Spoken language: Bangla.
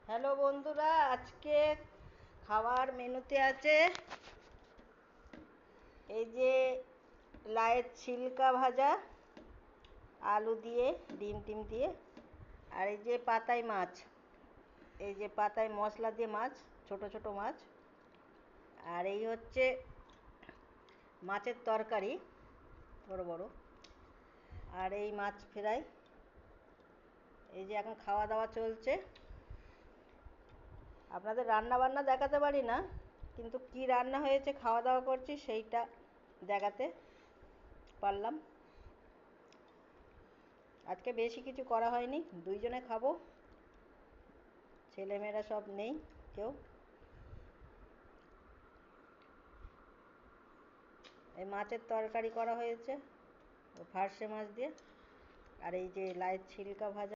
হ্যালো বন্ধুরা, আজকে খাওয়ার মেনুতে আছে এই যে লাউয়ের ছিলকা ভাজা, আলু দিয়ে, ডিম টিম দিয়ে, আর এই যে পাতায় মাছ, এই যে পাতায় মশলা দিয়ে মাছ, ছোট ছোট মাছ। আর এই হচ্ছে মাছের তরকারি, বড় বড়। আর এই মাছ ফ্রাই। এই যে এখন খাওয়া দাওয়া চলছে। আপনাদের রান্না বান্না দেখাতে পারি না, কিন্তু কি রান্না হয়েছে, খাওয়া দাওয়া করছি সেইটা দেখাতে পারলাম। আজকে বেশি কিছু করা হয়নি, দুইজনে খাবো, ছেলেমেয়েরা সব নেই কেউ। এই মাছের তরকারি করা হয়েছে ফার্সে মাছ দিয়ে, আর এই যে লাউয়ের ছিলকা ভাজা।